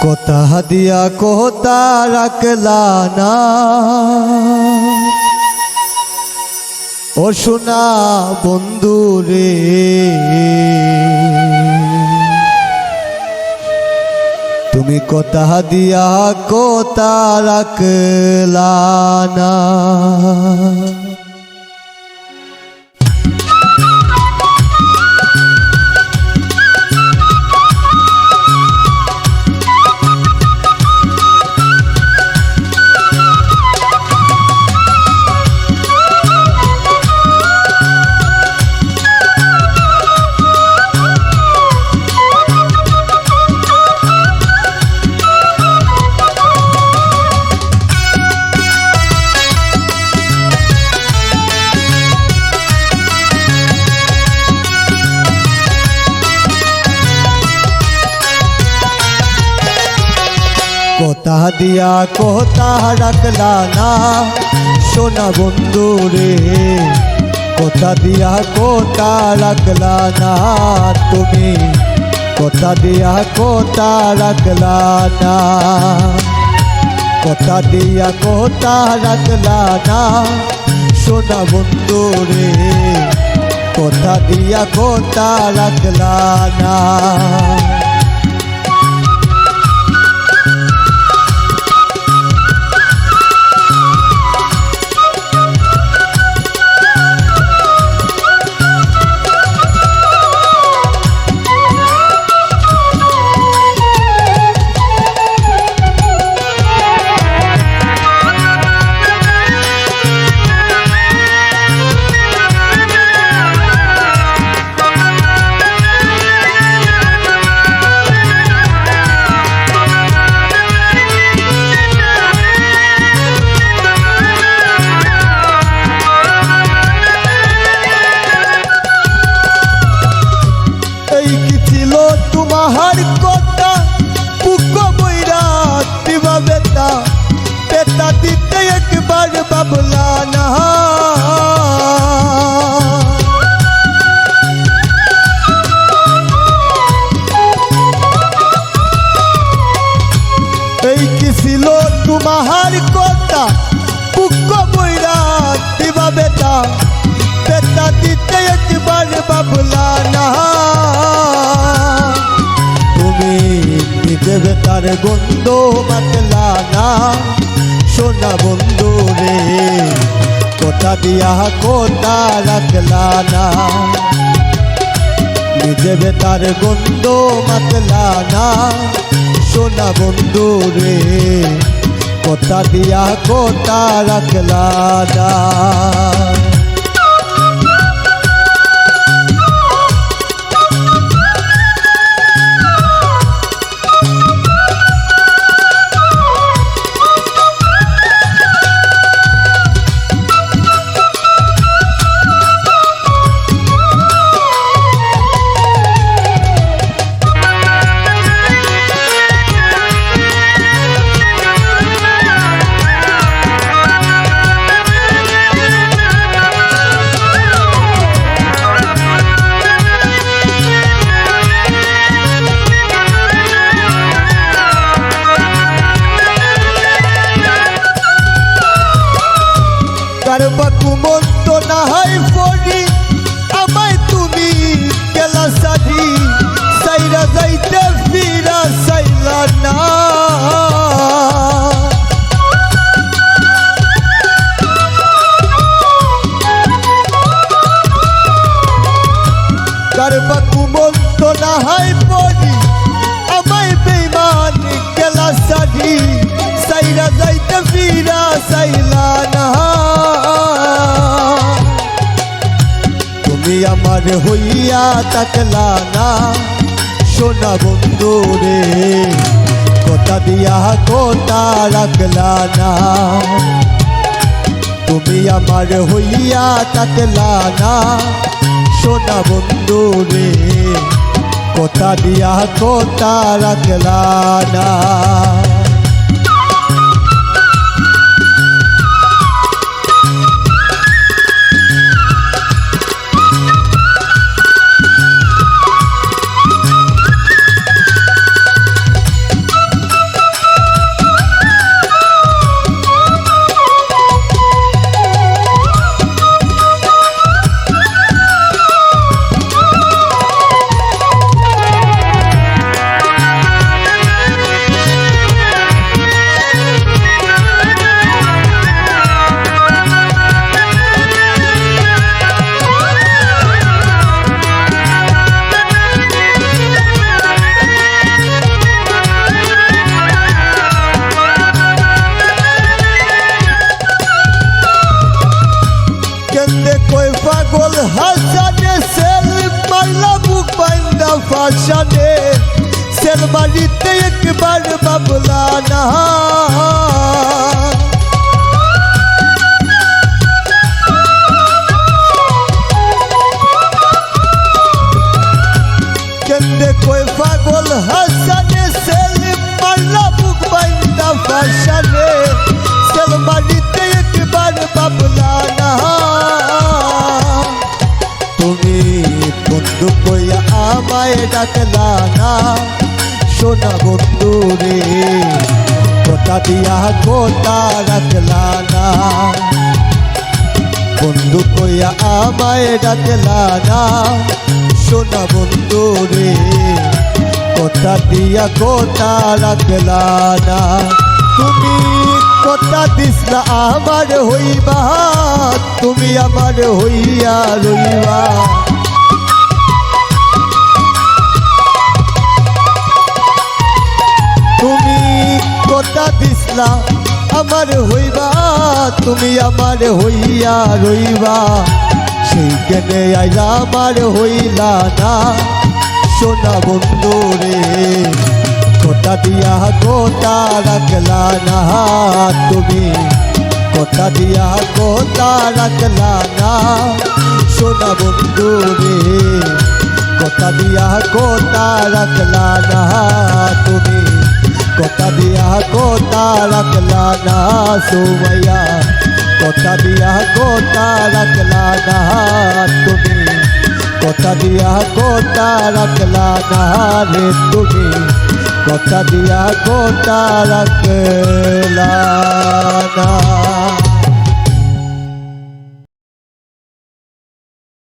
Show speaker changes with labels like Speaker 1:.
Speaker 1: কোথা দিয়া কোথা রাখলা না ও সোনা বন্ধু রে, তুমি কোথা দিয়া কোথা রাখলা না। কোথা দিয়া কোথা রাখলা না সোনা বন্ধু রে, কোথা দিয়া কোথা রাখলা না তুমি, কোথা দিয়া কোথা রাখলা না, কোথা দিয়া কোথা রাখলা না সোনা বন্ধু রে, কোথা দিয়া কোথা রাখলা না। তোমার কথা বুক বইরা দিবা বেতা, বেতা দিতে একবার বাবলা না, এই কি ছিল তোমার কথা বুক বইরা দিবা বেতা, বেতা দিতে একবার বাবলা না, দেবে তার গন্ধ মাতলা না সোনা বন্ধু রে, কোথা দিয়া কোথা রাখলা না, দেবে তার গন্ধ মাতলা না সোনা বন্ধু রে, কোথা দিয়া কোথা রাখলা না। কুমন্ত না হয় পড়ি আমায় তুমি গেলা সাধি, সাইরা যাইতে ফিরা সাইলা না, কারবা কুমন্ত না হয় পড়ি আমায় বেঈমান গেলা সাধি, সাইরা যাইতে ফিরা সাইলা না, তুমি আমার হইয়া তাকলা না সোনা বন্ধু রে, কোথা দিয়া কোথা রাখলা না, তুমি আমার হইয়া তাকলা না সোনা বন্ধু রে, কোথা দিয়া কোথা রাখলা না। ভাসানে সেলমারিতে একবার বাবলা না কেন্দে কই পাগল হাসানে সেলিম মারলা বুক বাইন্দা ভাসানে সেলমারিতে একবার বাবলা না তুমি বন্ধু কইয়া আমায় ডাকলা না সোনা বন্ধু রে কোথা দিয়া কোথা রাখলা না বন্ধু কইয়া আমায় ডাকলা না সোনা বন্ধু রে কোথা দিয়া কোথা রাখলা না তুমি কথা দিসলা আমার হইবা তুমি আমার হইয়া রইবা তুমি কথা দিসলা আমার হইবা তুমি আমার হইয়া রইবা সেই কেনে আইলা আমার হইলা না সোনা বন্ধু রে কোথা দিয়া কোথা রাখলা না তুমি কোথা দিয়া কোথা রাখলা না সোনা বন্ধু রে কোথা দিয়া কোথা রাখলা না তুমি কোথা দিয়া কোথা রাখলা না সুমাইয়া কোথা দিয়া কোথা রাখলা না তুমি কোথা দিয়া কোথা রাখলা না রে তুমি কোথা দিয়া কোথা রাখলা না